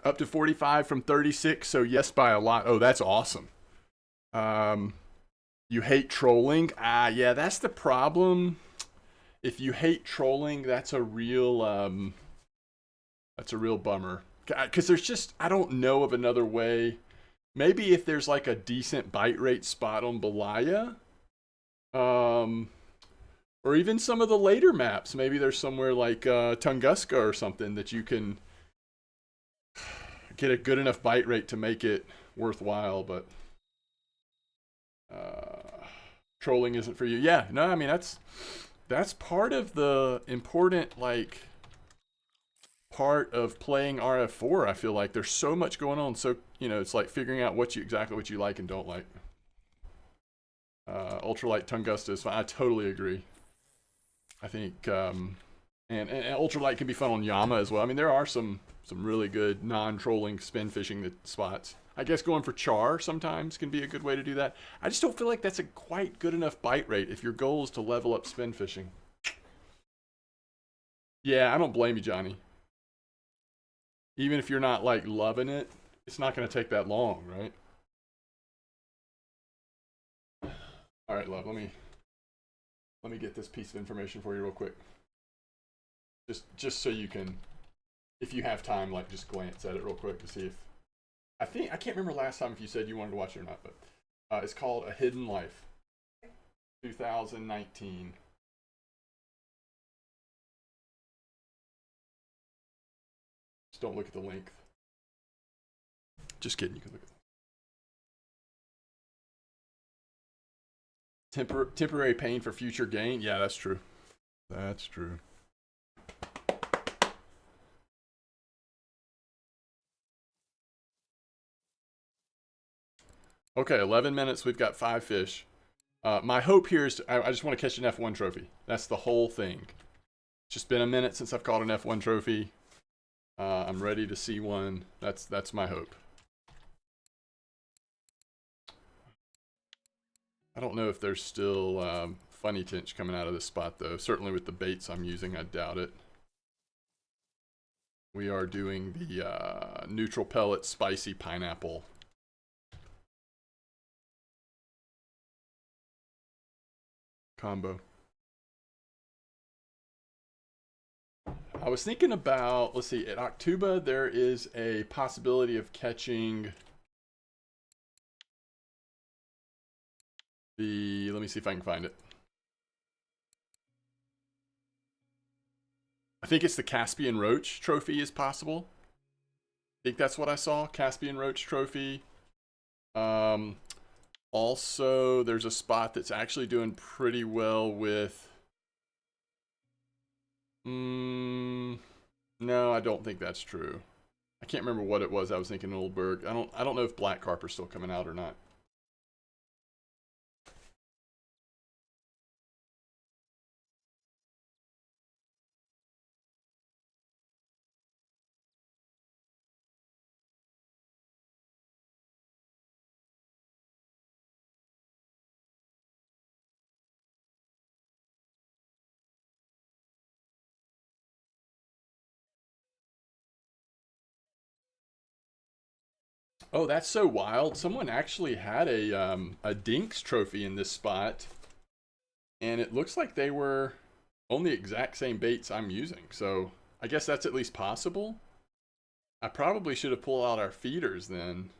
Up to 45 from 36, so yes by a lot. Oh, that's awesome. You hate trolling? Ah, yeah, that's the problem. If you hate trolling, that's a real bummer. Because there's just, I don't know of another way. Maybe if there's like a decent bite rate spot on Belaya, or even some of the later maps. Maybe there's somewhere like Tunguska or something that you can get a good enough bite rate to make it worthwhile, but trolling isn't for you. Yeah, no, I mean that's part of the important like part of playing RF4. I feel like there's so much going on, so it's like figuring out exactly what you like and don't like. Ultralight Tunguska is fine. I totally agree. I think and ultralight can be fun on Yama as well. I mean, there are some really good non-trolling spin fishing spots. I guess going for char sometimes can be a good way to do that. I just don't feel like that's a quite good enough bite rate if your goal is to level up spin fishing. Yeah, I don't blame you, Johnny. Even if you're not like loving it, it's not going to take that long, right? All right, love. Let me get this piece of information for you real quick. Just so you can, if you have time, like just glance at it real quick to see if I can't remember last time if you said you wanted to watch it or not, but it's called A Hidden Life, 2019. Just don't look at the length. Just kidding. You can look at temporary pain for future gain. Yeah, that's true. That's true. Okay, 11 minutes. We've got 5 fish. My hope here is I just want to catch an F1 trophy. That's the whole thing. It's just been a minute since I've caught an F1 trophy. I'm ready to see one. That's my hope. I don't know if there's still funny tinge coming out of this spot though. Certainly with the baits I'm using, I doubt it. We are doing the neutral pellet spicy pineapple combo. I was thinking about, let's see, at Octuba there is a possibility of catching let me see if I can find it. I think it's the Caspian Roach trophy is possible. I think that's what I saw, Caspian Roach trophy. Also, there's a spot that's actually doing pretty well with... no, I don't think that's true. I can't remember what it was I was thinking in Oldberg. I don't know if Black Carp are still coming out or not. Oh, that's so wild. Someone actually had a Dinks trophy in this spot. And it looks like they were on the exact same baits I'm using. So I guess that's at least possible. I probably should have pulled out our feeders then.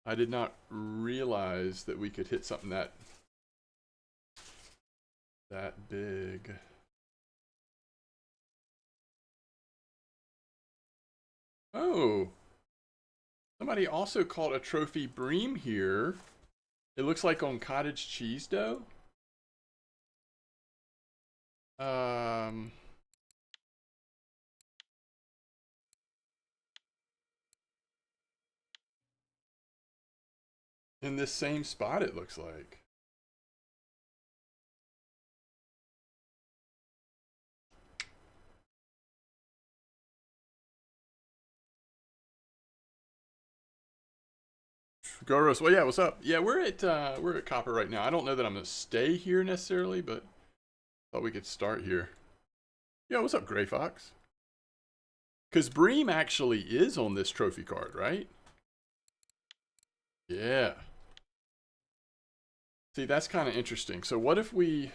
I did not realize that we could hit something that big. Oh, somebody also caught a trophy bream here. It looks like on cottage cheese dough. In this same spot, it looks like. Goros, well, yeah, what's up? Yeah, we're at Copper right now. I don't know that I'm gonna stay here necessarily, but thought we could start here. Yo, what's up, Gray Fox? Because Bream actually is on this trophy card, right? Yeah. See, that's kind of interesting. So what if we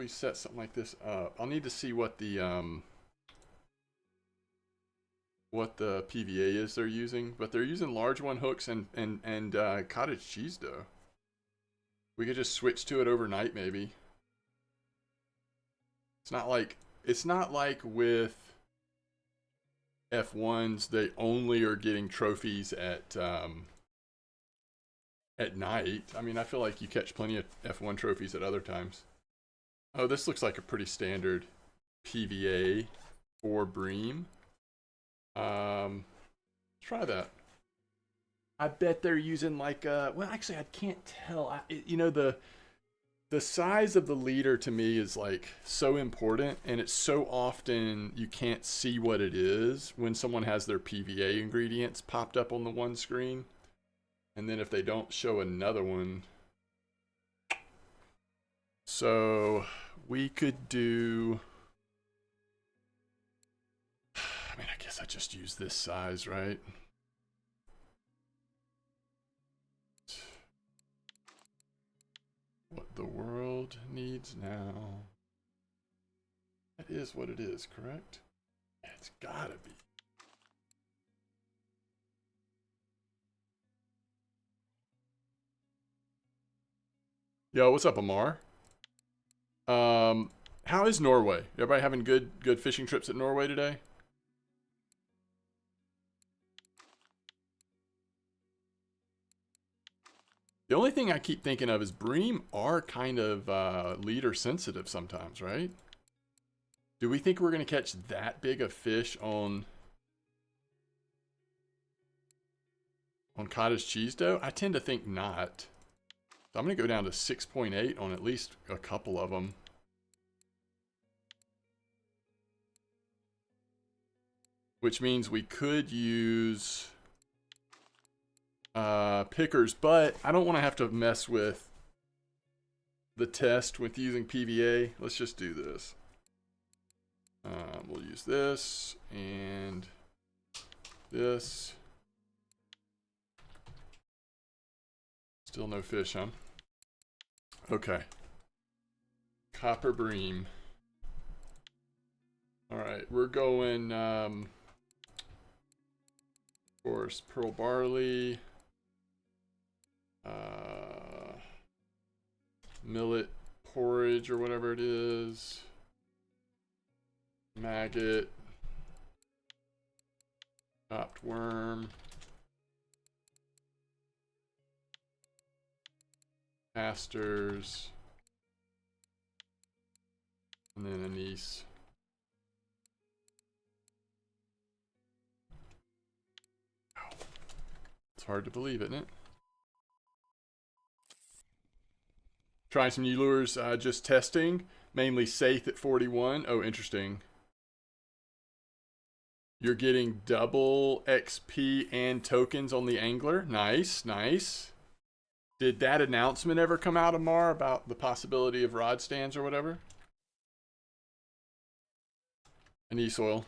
set something like this up? I'll need to see what the PVA is they're using, but they're using large one hooks and cottage cheese dough. We could just switch to it overnight, maybe. It's not like with F1s, they only are getting trophies at night. I mean, I feel like you catch plenty of F1 trophies at other times. Oh, this looks like a pretty standard PVA for Bream. Try that. I bet they're using like well, actually I can't tell. You know, the size of the leader to me is like so important, and it's so often you can't see what it is when someone has their PVA ingredients popped up on the one screen, and then if they don't show another one. So we could do, I mean, I guess I just use this size, right? What the world needs now. That is what it is, correct? It's gotta be. Yo, what's up, Amar? How is Norway? Everybody having good fishing trips at Norway today? The only thing I keep thinking of is Bream are kind of leader sensitive sometimes, right? Do we think we're going to catch that big of fish on cottage cheese dough? I tend to think not. So I'm going to go down to 6.8 on at least a couple of them. Which means we could use pickers, but I don't want to have to mess with the test with using PVA. Let's just do this. We'll use this and this. Still no fish, huh? Okay. Copper Bream. All right, we're going, of course, pearl barley, millet porridge or whatever it is, maggot, chopped worm, casters, and then anise. It's hard to believe, isn't it? Trying some new lures, just testing. Mainly Saith at 41. Oh, interesting. You're getting double XP and tokens on the angler. Nice, nice. Did that announcement ever come out, Amar, about the possibility of rod stands or whatever? Anise oil.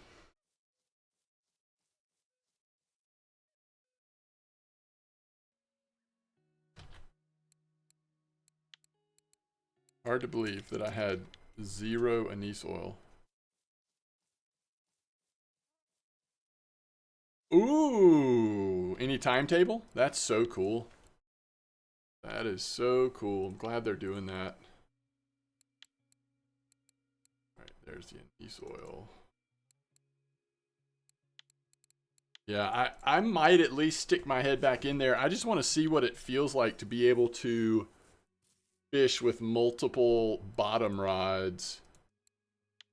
Hard to believe that I had 0 anise oil. Ooh, any timetable? That's so cool. That is so cool. I'm glad they're doing that. All right, there's the anise oil. Yeah, I might at least stick my head back in there. I just want to see what it feels like to be able to fish with multiple bottom rods.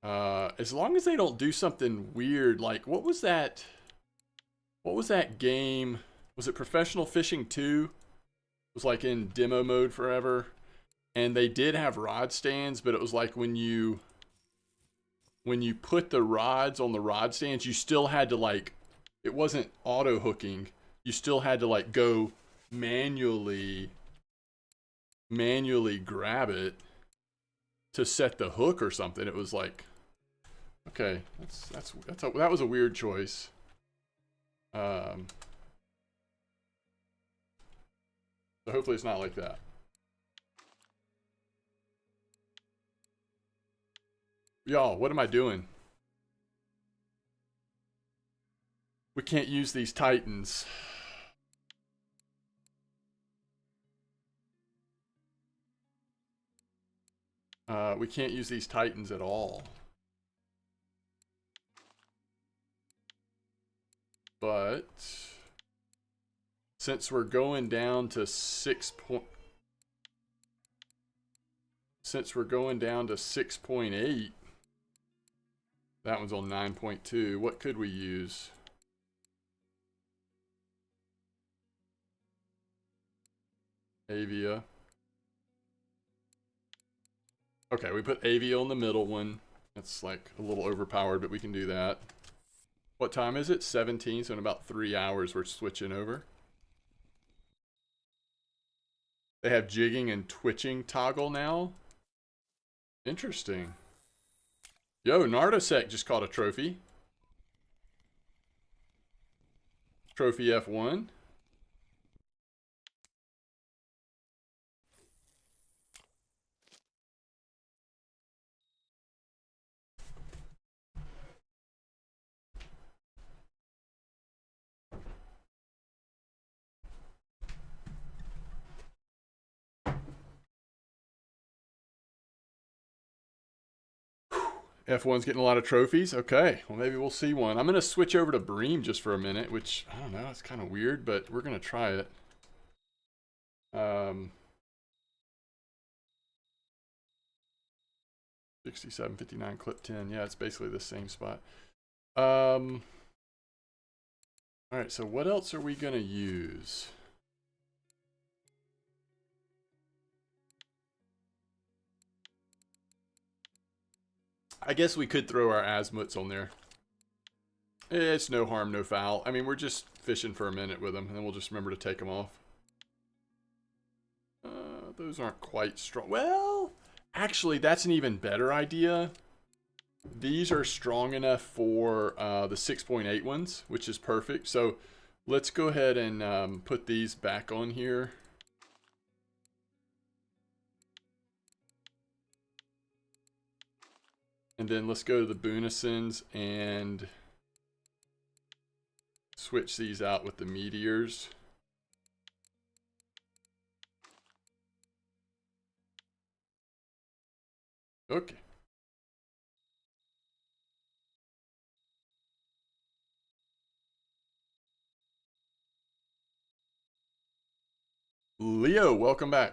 As long as they don't do something weird, like what was that game? Was it Professional Fishing 2? It was like in demo mode forever. And they did have rod stands, but it was like when you put the rods on the rod stands, you still had to like, it wasn't auto hooking. You still had to like go manually grab it to set the hook or something. It was like Okay, that was a weird choice. So hopefully it's not like that. Y'all, what am I doing? We can't use these Titans. We can't use these Titans at all. But since we're going down to 6.8, that one's on 9.2. What could we use? Avia. Okay, we put Avia on the middle one. That's like a little overpowered, but we can do that. What time is it? 17, so in about 3 hours we're switching over. They have jigging and twitching toggle now. Interesting. Yo, Nardosek just caught a trophy. Trophy F1. F1's getting a lot of trophies. Okay, well maybe we'll see one. I'm going to switch over to Bream just for a minute, which, I don't know, it's kind of weird, but we're going to try it. 67, 59, clip 10. Yeah, it's basically the same spot. All right, so what else are we going to use? I guess we could throw our azimuths on there. It's no harm, no foul. I mean, we're just fishing for a minute with them, and then we'll just remember to take them off. Those aren't quite strong. Well, actually, that's an even better idea. These are strong enough for the 6.8 ones, which is perfect. So let's go ahead and put these back on here. And then let's go to the Boonisons and switch these out with the Meteors. Okay. Leo, welcome back.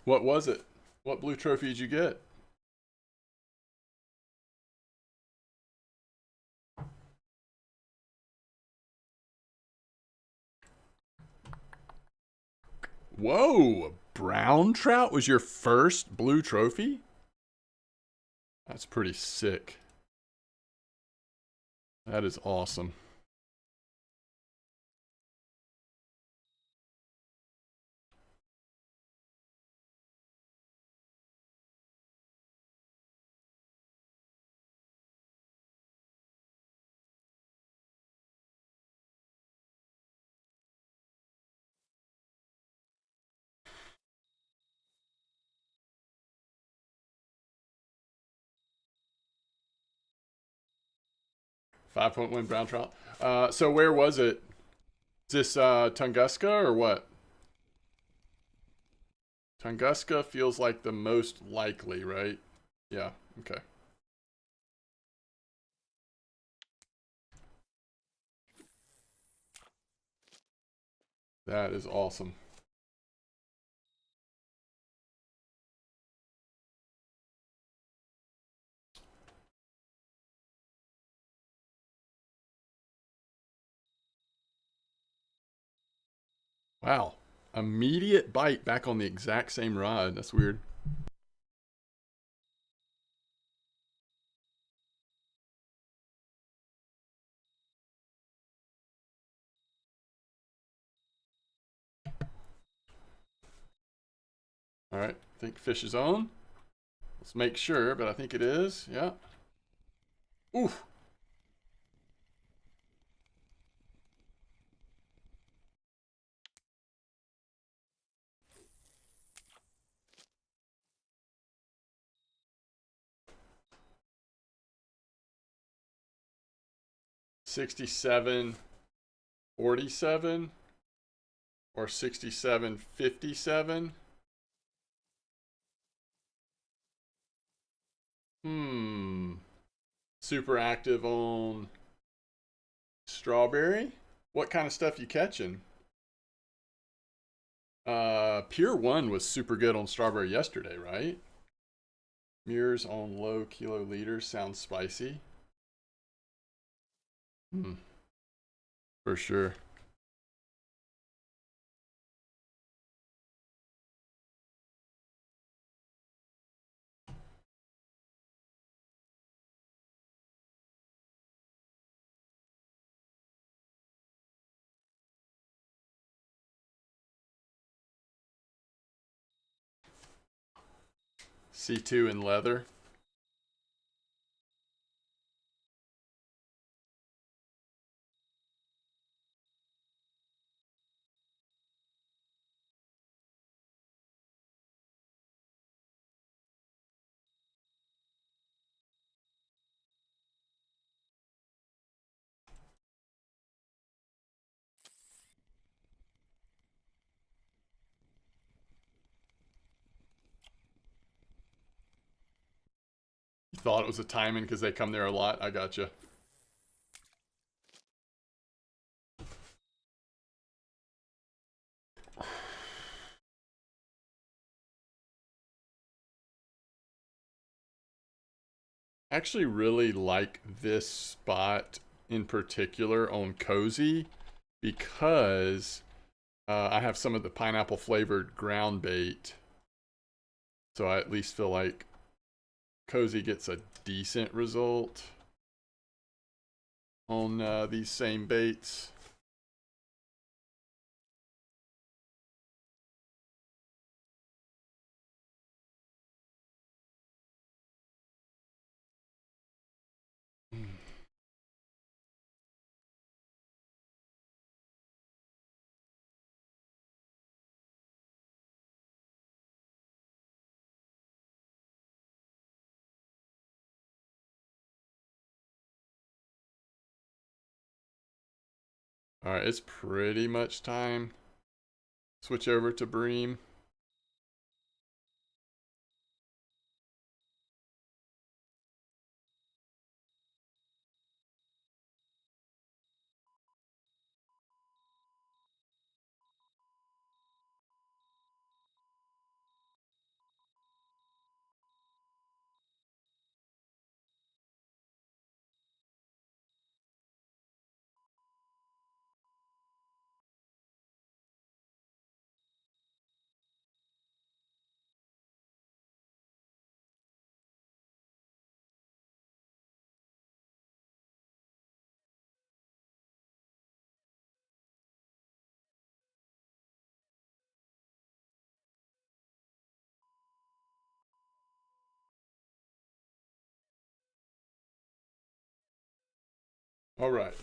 What was it? What blue trophy did you get? Whoa, brown trout was your first blue trophy? That's pretty sick. That is awesome. $5.1 brown trout. So where was it? Is this Tunguska or what? Tunguska feels like the most likely, right? Yeah, okay. That is awesome. Wow. Immediate bite back on the exact same rod. That's weird. All right. I think fish is on. Let's make sure, but I think it is. Yeah. Oof. 67.47 or 67.57. Hmm. Super active on strawberry. What kind of stuff you catching? Pure One was super good on strawberry yesterday, right? Mirrors on low kilo liters sounds spicy. Hmm. For sure. C2 in leather. You thought it was a timing because they come there a lot. I gotcha. I actually really like this spot in particular on Cozy because I have some of the pineapple flavored ground bait. So I at least feel like Cozy gets a decent result on these same baits. All right, it's pretty much time. Switch over to Bream. All right.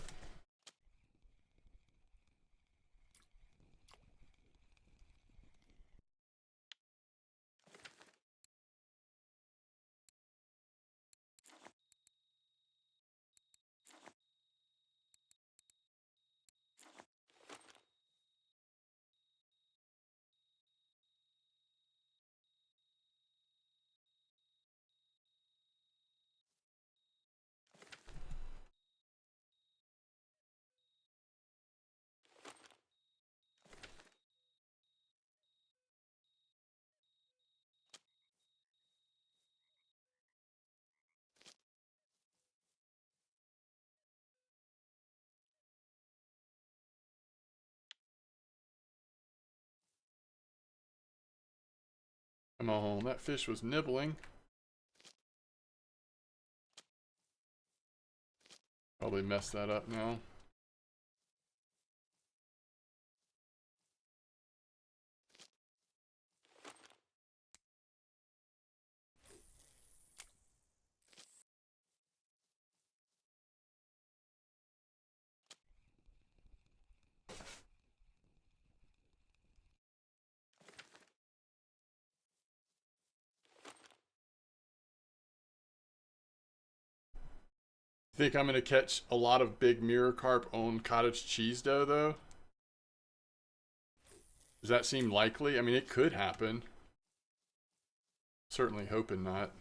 Come on, that fish was nibbling. Probably messed that up now. Think I'm going to catch a lot of big mirror carp on cottage cheese dough, though? Does that seem likely? I mean, it could happen. Certainly hoping not.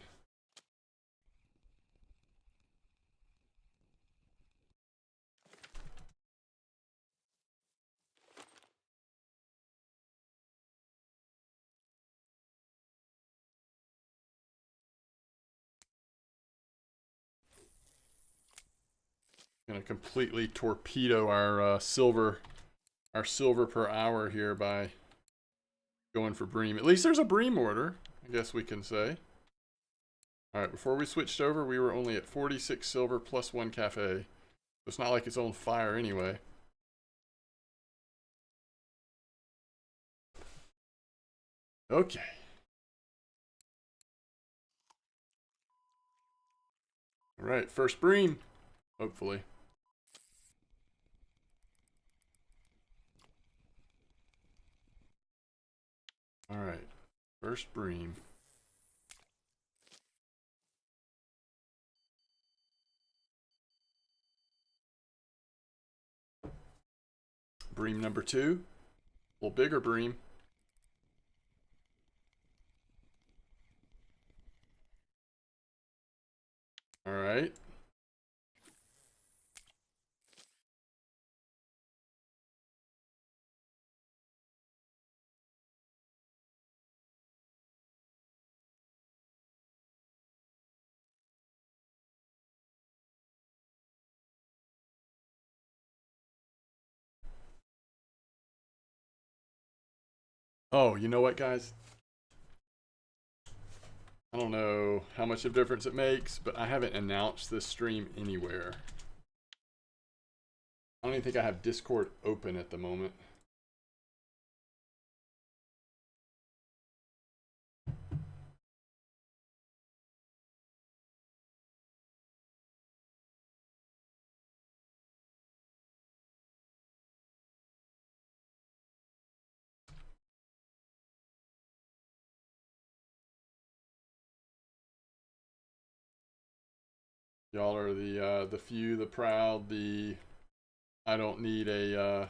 Gonna completely torpedo our silver per hour here by going for bream. At least there's a bream order, I guess we can say. All right, before we switched over, we were only at 46 silver plus 1 cafe. So it's not like it's on fire anyway. Okay. All right, first bream, hopefully. All right, first bream. Bream number 2, a little bigger bream. All right. Oh, you know what, guys? I don't know how much of a difference it makes, but I haven't announced this stream anywhere. I don't even think I have Discord open at the moment. Y'all are the few, the proud, the I don't need a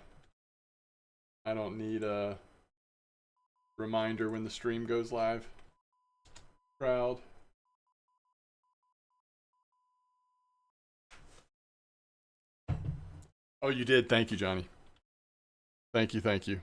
reminder when the stream goes live. Proud. Oh, you did. Thank you, Johnny. Thank you, thank you.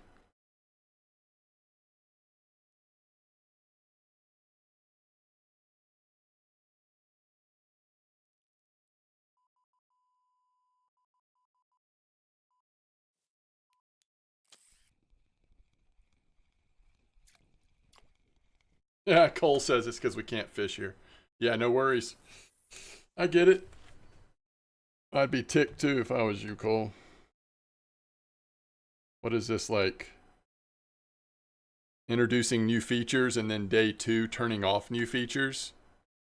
Yeah, Cole says it's because we can't fish here. Yeah, no worries. I get it. I'd be ticked too if I was you, Cole. What is this like? Introducing new features and then day 2 turning off new features?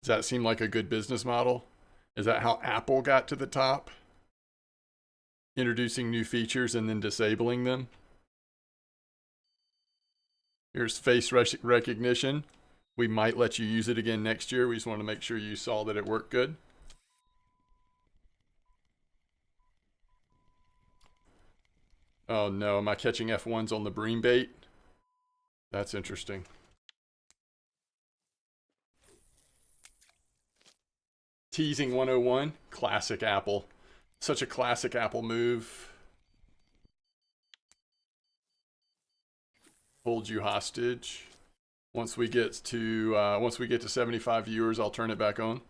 Does that seem like a good business model? Is that how Apple got to the top? Introducing new features and then disabling them? Here's face recognition. We might let you use it again next year. We just want to make sure you saw that it worked good. Oh no, am I catching F1s on the bream bait? That's interesting. Teasing 101, classic Apple. Such a classic Apple move. Hold you hostage. Once we get to 75 viewers, I'll turn it back on.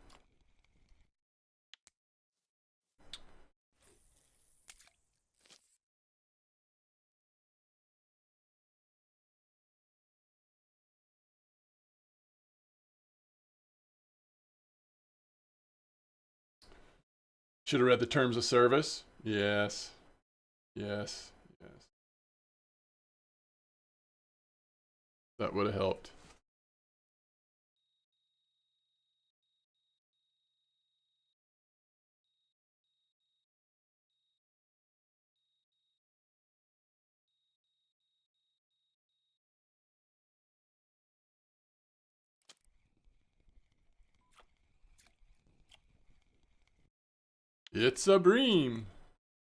Should have read the terms of service. Yes. Yes. Yes. That would have helped. It's a bream.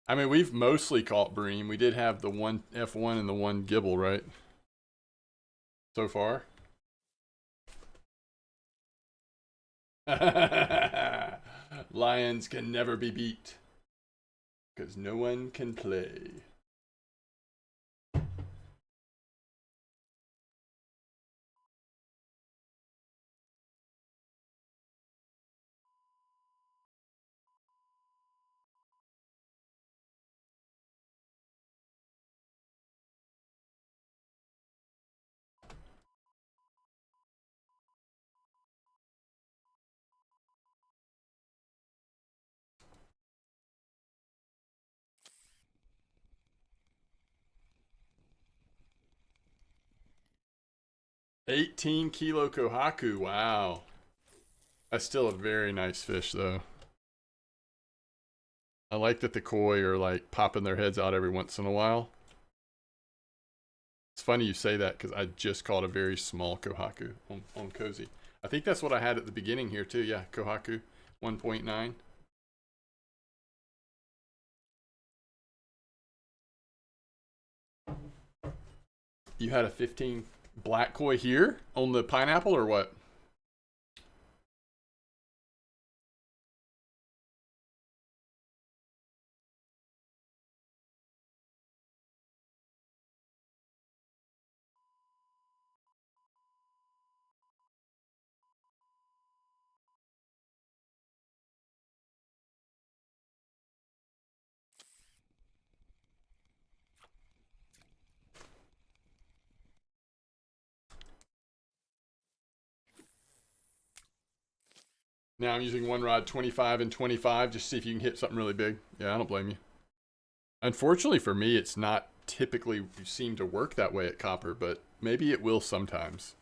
I mean, we've mostly caught bream. We did have the one F1 and the one gibble, right? So far. Lions can never be beat. Because no one can play. $18 kilo kohaku. Wow. That's still a very nice fish, though. I like that the koi are like popping their heads out every once in a while. It's funny you say that because I just caught a very small kohaku on Cozy. I think that's what I had at the beginning here, too. Yeah, kohaku 1.9. You had a 15 black koi here on the pineapple or what? Now I'm using one rod 25 and 25 just to see if you can hit something really big. Yeah, I don't blame you. Unfortunately for me, it's not typically seem to work that way at copper, but maybe it will sometimes.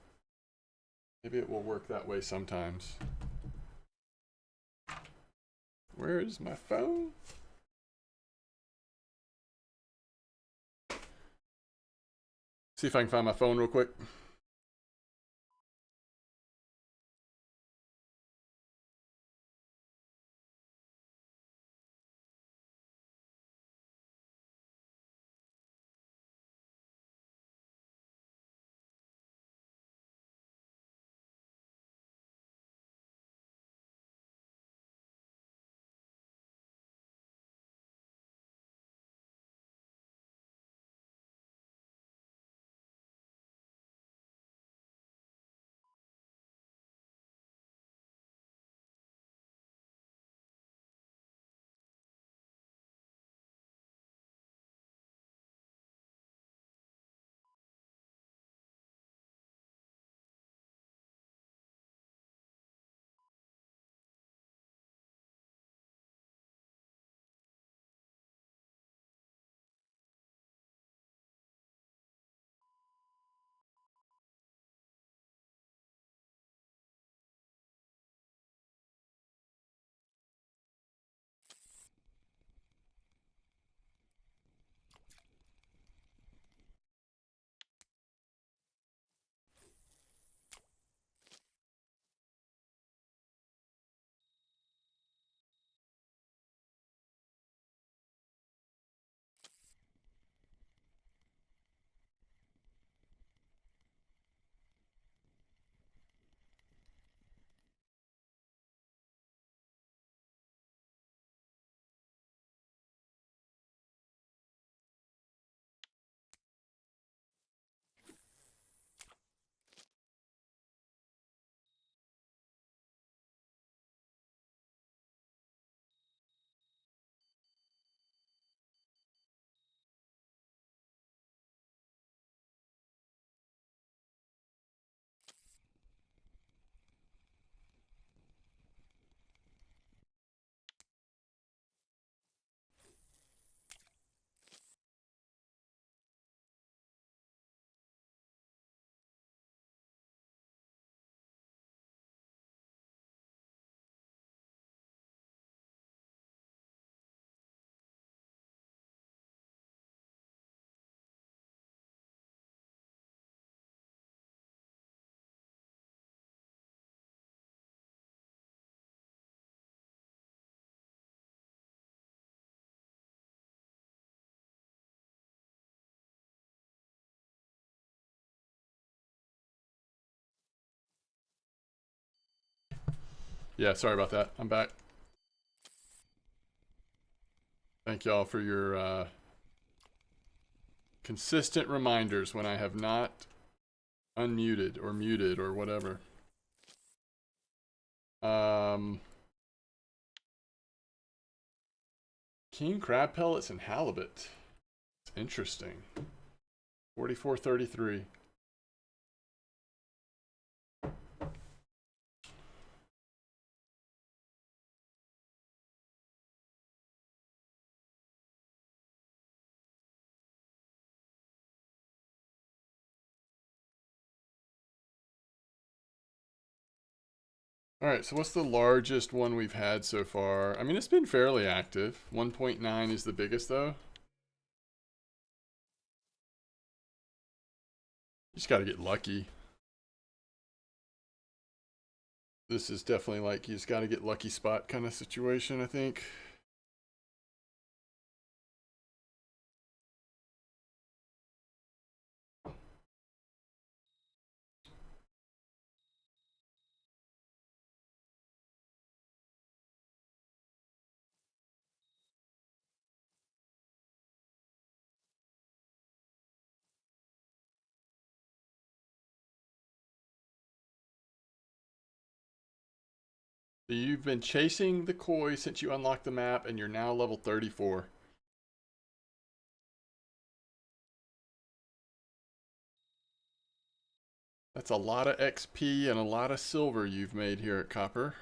Maybe it will work that way sometimes. Where is my phone? See if I can find my phone real quick. Yeah, sorry about that. I'm back. Thank y'all for your consistent reminders when I have not unmuted or muted or whatever. King crab pellets and halibut. It's interesting. 44.33. All right, so what's the largest one we've had so far? I mean, it's been fairly active. 1.9 is the biggest, though. You just got to get lucky. This is definitely like you just got to get lucky spot kind of situation, I think. So you've been chasing the koi since you unlocked the map, and you're now level 34. That's a lot of XP and a lot of silver you've made here at Copper.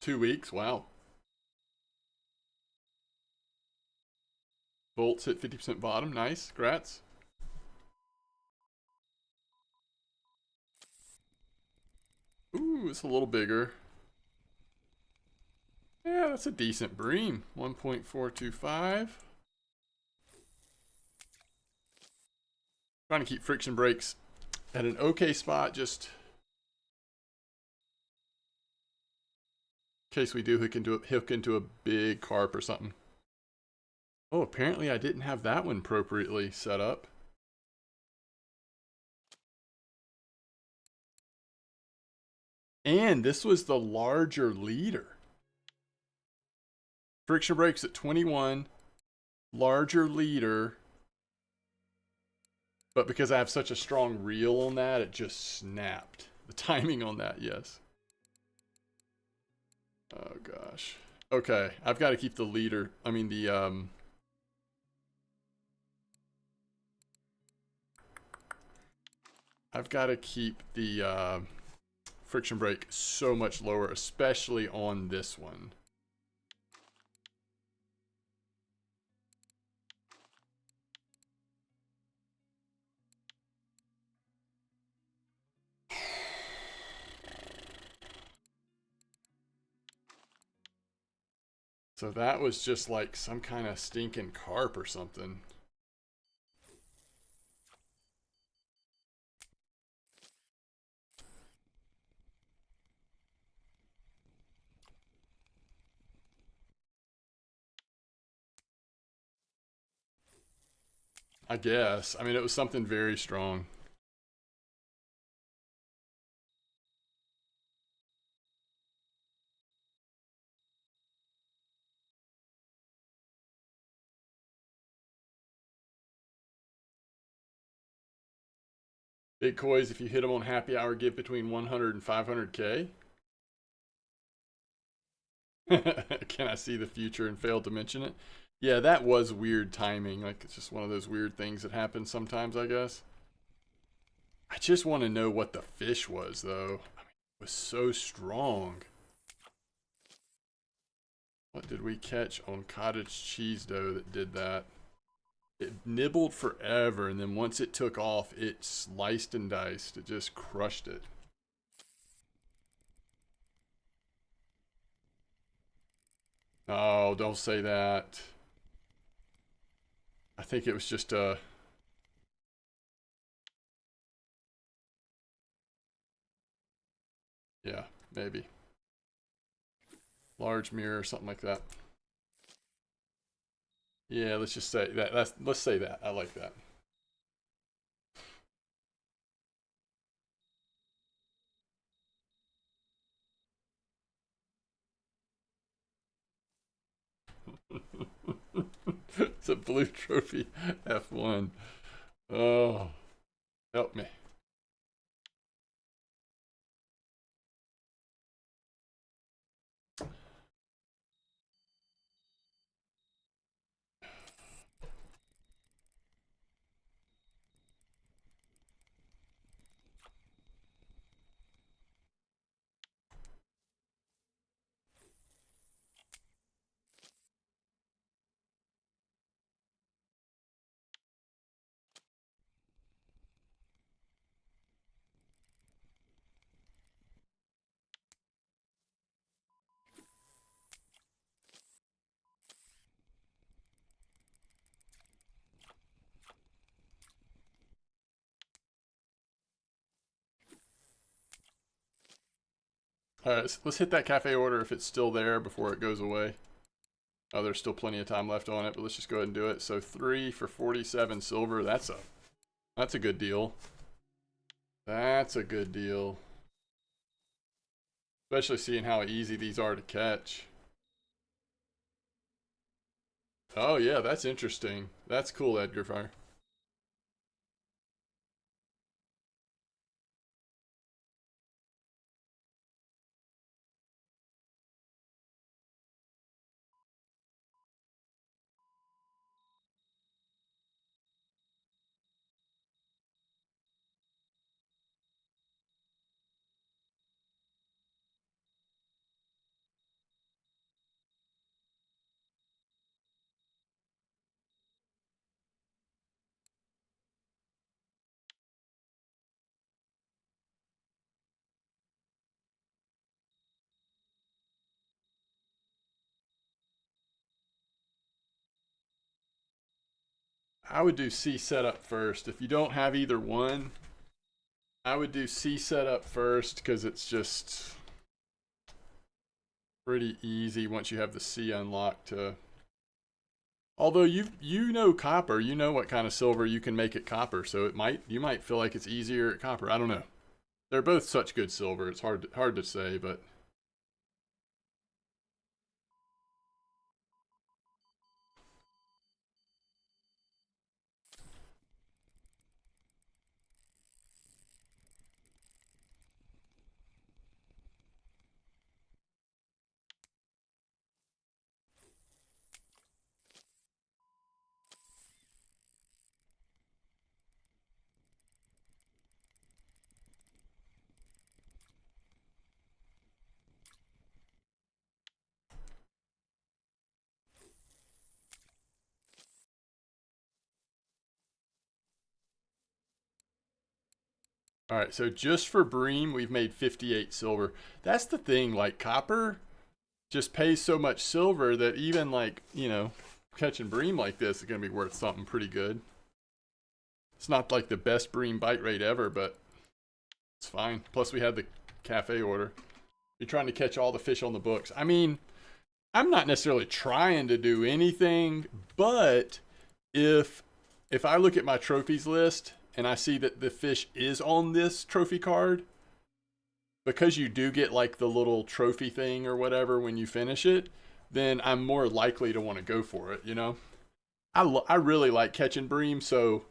$2 weeks, wow. Bolts hit 50% bottom, nice, grats. Ooh, it's a little bigger. Yeah, that's a decent bream. 1.425. Trying to keep friction brakes at an okay spot, just in case we do hook into a big carp or something. Oh, apparently I didn't have that one appropriately set up. And this was the larger leader. Friction brakes at 21, larger leader. But because I have such a strong reel on that, it just snapped. The timing on that, yes. Oh gosh. Okay, I've got to keep the leader. I mean I've got to keep the friction brake so much lower, especially on this one. So that was just like some kind of stinking carp or something. I guess. I mean, it was something very strong. Big kois, if you hit them on happy hour, give between 100 and 500K. Can I see the future and fail to mention it? Yeah, that was weird timing. Like, it's just one of those weird things that happen sometimes, I guess. I just want to know what the fish was, though. I mean, it was so strong. What did we catch on cottage cheese dough that did that? It nibbled forever, and then once it took off, it sliced and diced. It just crushed it. Oh, don't say that. I think it was just a. Yeah, maybe. Large mirror or something like that. Yeah, let's just say that. Let's say that. I like that. It's a blue trophy F1. Oh, help me. All right, let's hit that cafe order if it's still there before it goes away. Oh, there's still plenty of time left on it, but let's just go ahead and do it. So 3 for 47 silver. That's a good deal. That's a good deal. Especially seeing how easy these are to catch. Oh yeah, that's interesting. That's cool, Edgar Fire. I would do C setup first. If you don't have either one, I would do C setup first because it's just pretty easy once you have the C unlocked to. Although you know copper, you know what kind of silver you can make it copper, so you might feel like it's easier at copper. I don't know. They're both such good silver. It's hard to say, but all right. So just for Bream, we've made 58 silver. That's the thing. Like copper just pays so much silver that even like catching Bream like this is gonna be worth something pretty good. It's not like the best Bream bite rate ever, but it's fine. Plus we had the cafe order. You're trying to catch all the fish on the books. I mean, I'm not necessarily trying to do anything, but if if I look at my trophies list and I see that the fish is on this trophy card, because you do get like the little trophy thing or whatever when you finish it, then I'm more likely to want to go for it. I really like catching Bream, so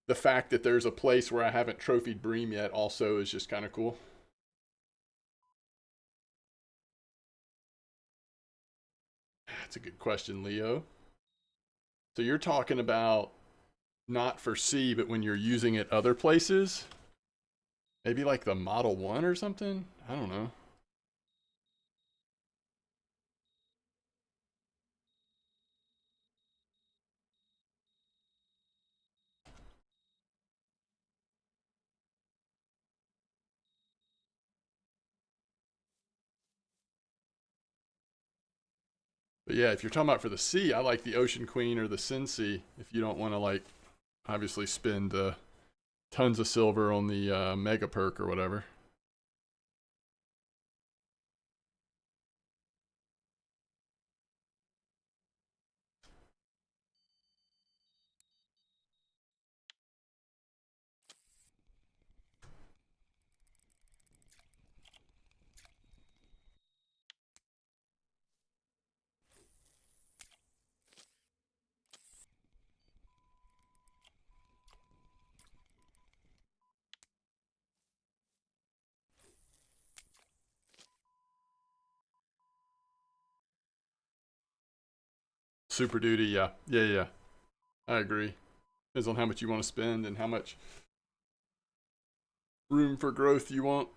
the fact that there's a place where I haven't trophied Bream yet also is just kind of cool. That's a good question, Leo. So you're talking about not for C, but when you're using it other places? Maybe like the Model 1 or something? I don't know. But yeah, if you're talking about for the sea, I like the Ocean Queen or the Cincy. If you don't want to like obviously spend tons of silver on the Mega Perk or whatever. Super Duty, yeah. Yeah, yeah. I agree. Depends on how much you want to spend and how much room for growth you want.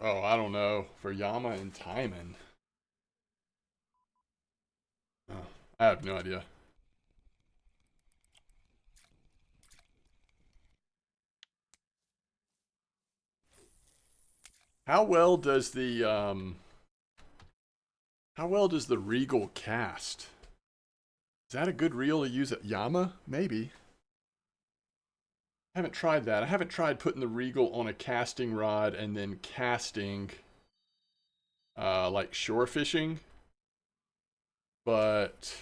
Oh, I don't know. For Yama and Timon. Oh, I have no idea. How well does the how well does the Regal cast? Is that a good reel to use at Yama? Maybe. I haven't tried that. I haven't tried putting the Regal on a casting rod and then casting like shore fishing, but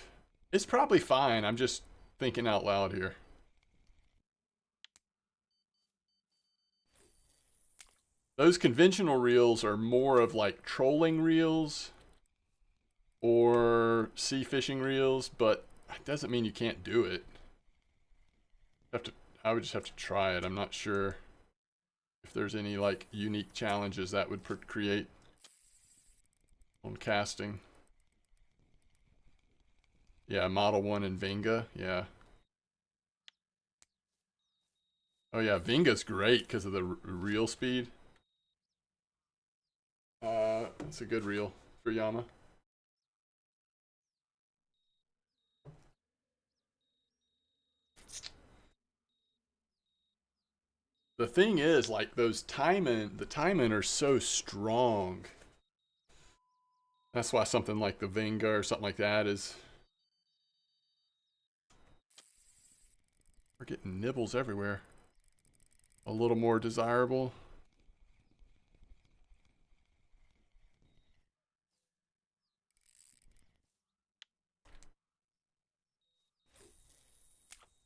it's probably fine. I'm just thinking out loud here. Those conventional reels are more of like trolling reels or sea fishing reels, but it doesn't mean you can't do it. I would just have to try it. I'm not sure if there's any like unique challenges that would create on casting. Yeah, Model 1 and Vinga. Yeah. Oh yeah, Vinga's great because of the reel speed. That's a good reel for Yama. The thing is, like those the Timon are so strong. That's why something like the Vinga or something like that is. We're getting nibbles everywhere. A little more desirable.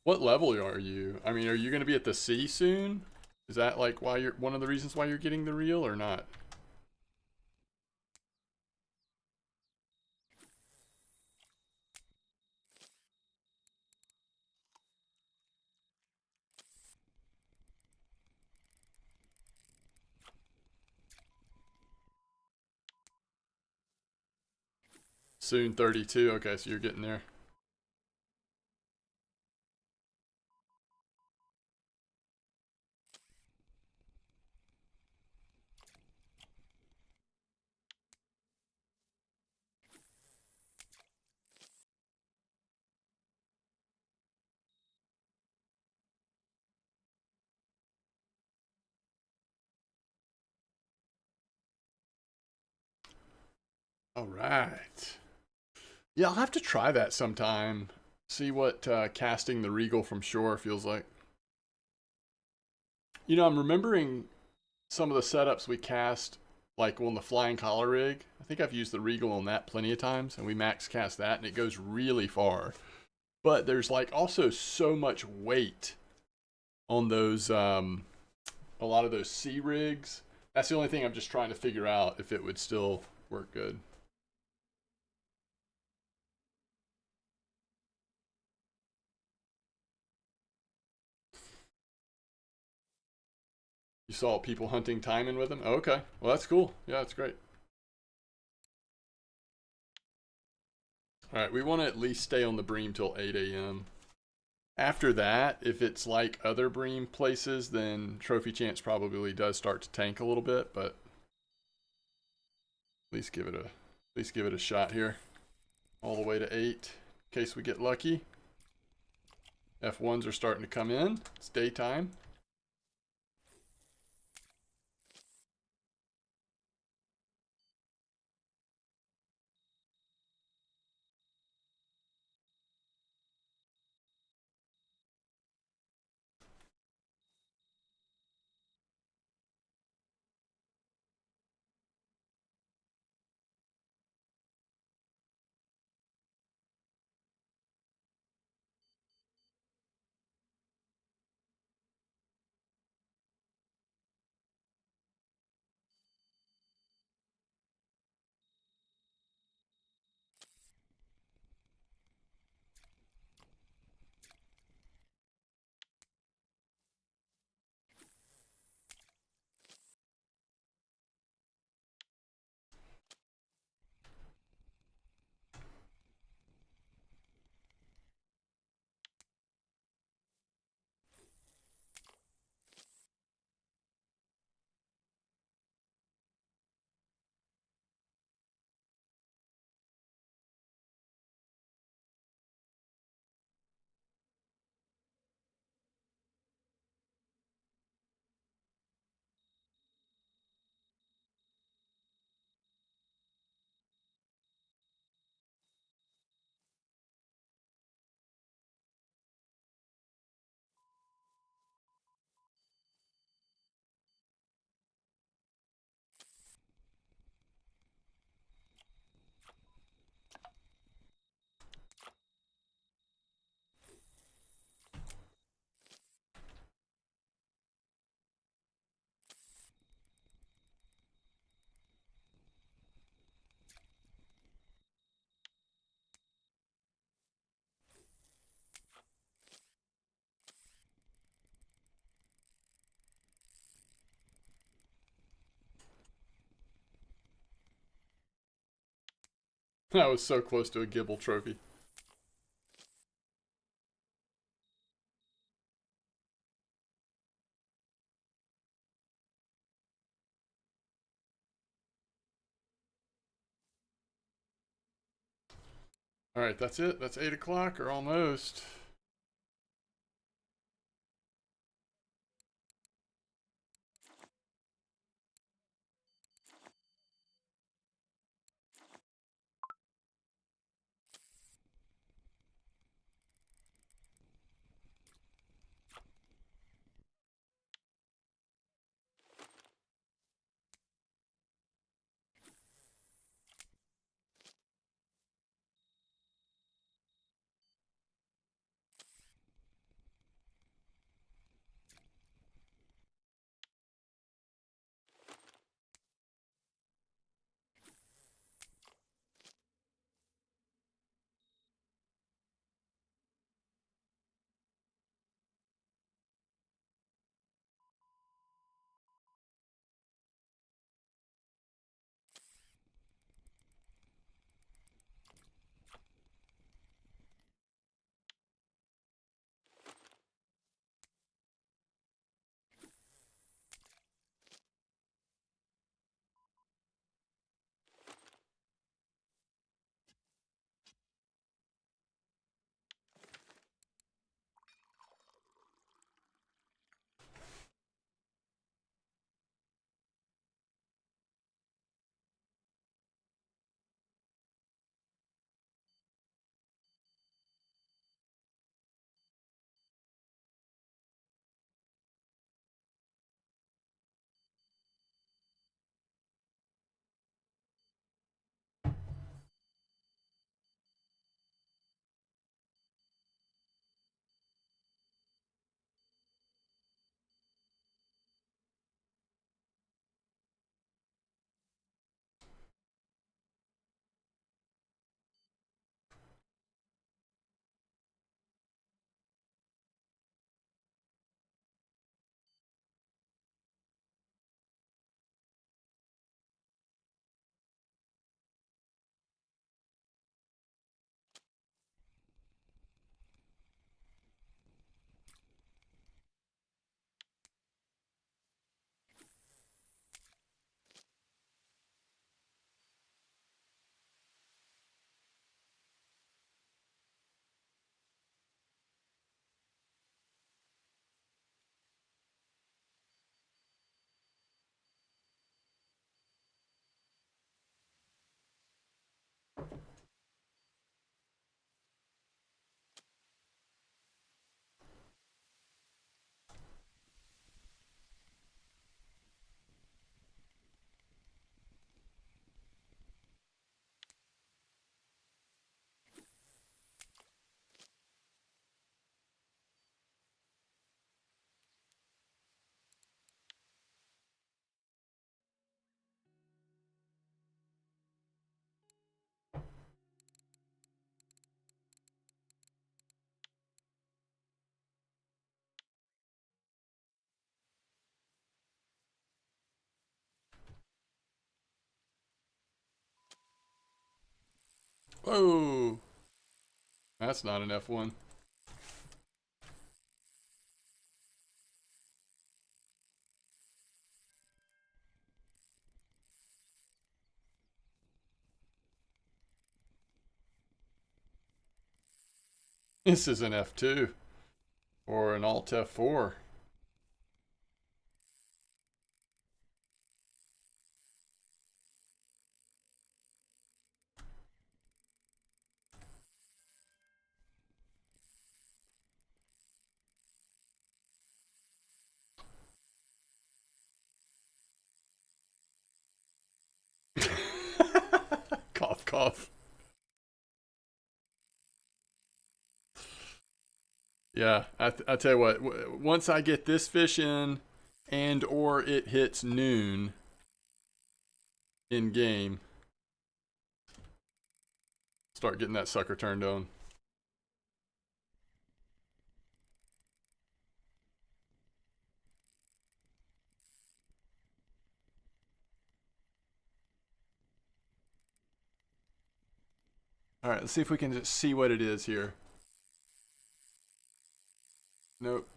What level are you? I mean, are you going to be at the sea soon? Is that like why you're one of the reasons why you're getting the reel or not? Soon 32. Okay, so you're getting there. All right. Yeah, I'll have to try that sometime. See what casting the Regal from shore feels like. You know, I'm remembering some of the setups we cast, like on the flying collar rig. I think I've used the Regal on that plenty of times, and we max cast that, and it goes really far. But there's like also so much weight on those, a lot of those sea rigs. That's the only thing I'm just trying to figure out if it would still work good. You saw people hunting Timon with them? Oh, okay. Well, that's cool. Yeah, that's great. All right, we want to at least stay on the Bream till 8 a.m. After that, if it's like other Bream places, then trophy chance probably does start to tank a little bit, but at least give it a shot here. All the way to 8 in case we get lucky. F1s are starting to come in. It's daytime. That was so close to a Gibble trophy. All right, that's it. That's 8 o'clock or almost. Whoa! That's not an F1. This is an F2 or an Alt F4. Cough, cough. Yeah, I tell you what. Once I get this fish in, and or it hits noon in game, start getting that sucker turned on. All right, let's see if we can just see what it is here. Nope.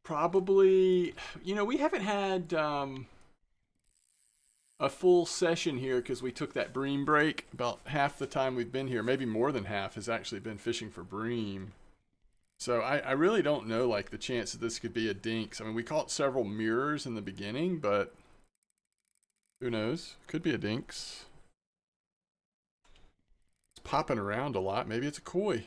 Probably, we haven't had a full session here because we took that bream break. About half the time we've been here, maybe more than half, has actually been fishing for bream. So I really don't know, like, the chance that this could be a dinks. I mean, we caught several mirrors in the beginning, but who knows? Could be a dinks. It's popping around a lot. Maybe it's a koi.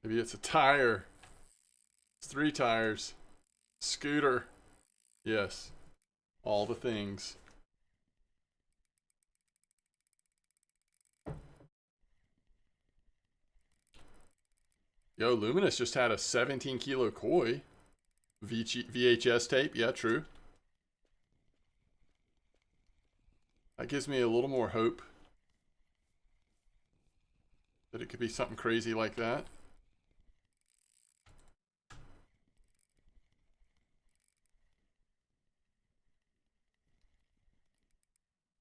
Maybe it's a tire. It's 3 tires. Scooter. Yes. All the things. Yo, Luminous just had a 17 kilo koi. VHS tape. Yeah, true. That gives me a little more hope that it could be something crazy like that.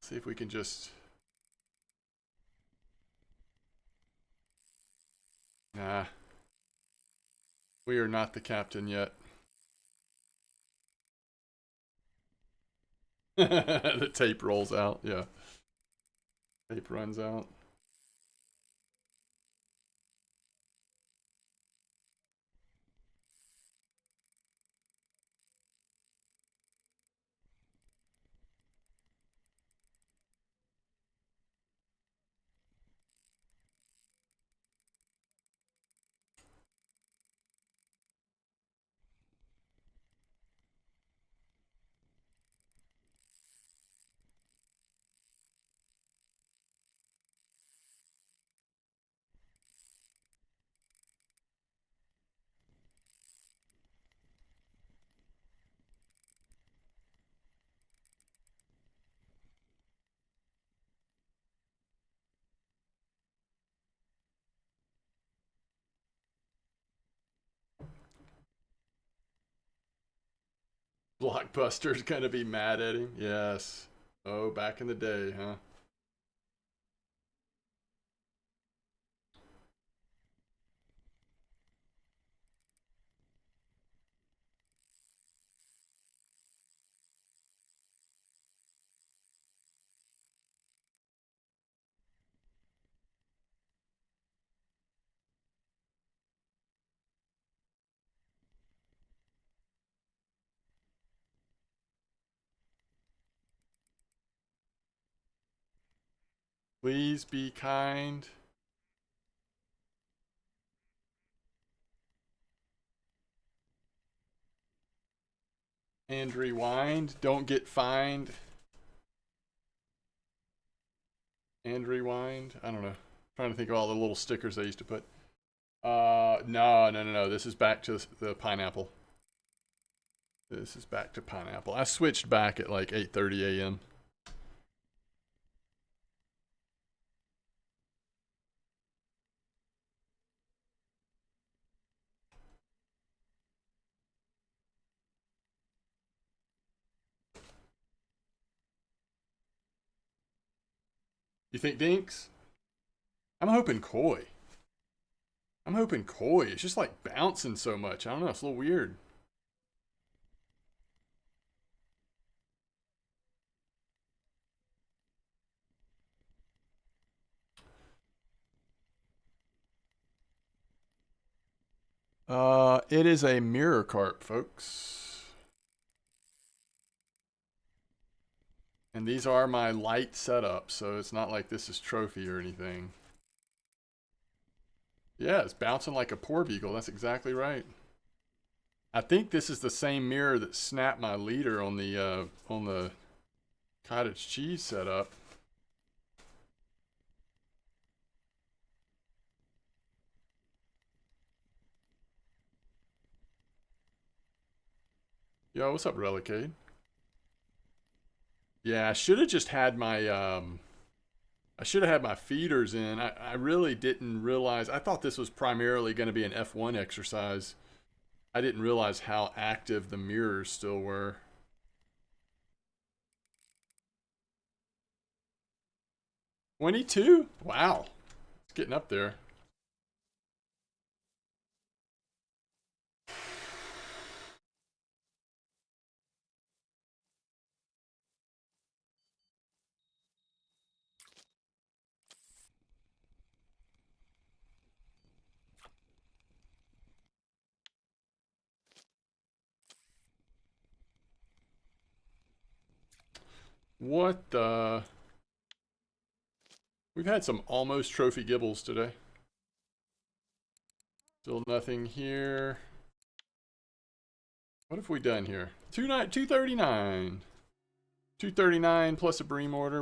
See if we can just... Nah. We are not the captain yet. The tape rolls out, yeah. Tape runs out. Blockbuster's gonna be mad at him. Yes. Oh, back in the day, huh? Please be kind. And rewind. Don't get fined. And rewind. I don't know. I'm trying to think of all the little stickers they used to put. No. This is back to the pineapple. This is back to pineapple. I switched back at like 8:30 a.m. You think dinks? I'm hoping koi. I'm hoping koi. It's just like bouncing so much. I don't know. It's a little weird. It is a mirror carp, folks. And these are my light setups, so it's not like this is trophy or anything. Yeah, it's bouncing like a poor beagle. That's exactly right. I think this is the same mirror that snapped my leader on the Cottage cheese setup. Yo, what's up, Relicade? Yeah, I should have just had my I should have had my feeders in. I really didn't realize. I thought this was primarily going to be an F1 exercise. I didn't realize how active the mirrors still were. $22? Wow. It's getting up there. What the? We've had some almost trophy gibbles today. Still nothing here. What have we done here? 239. 239 plus a Bream order.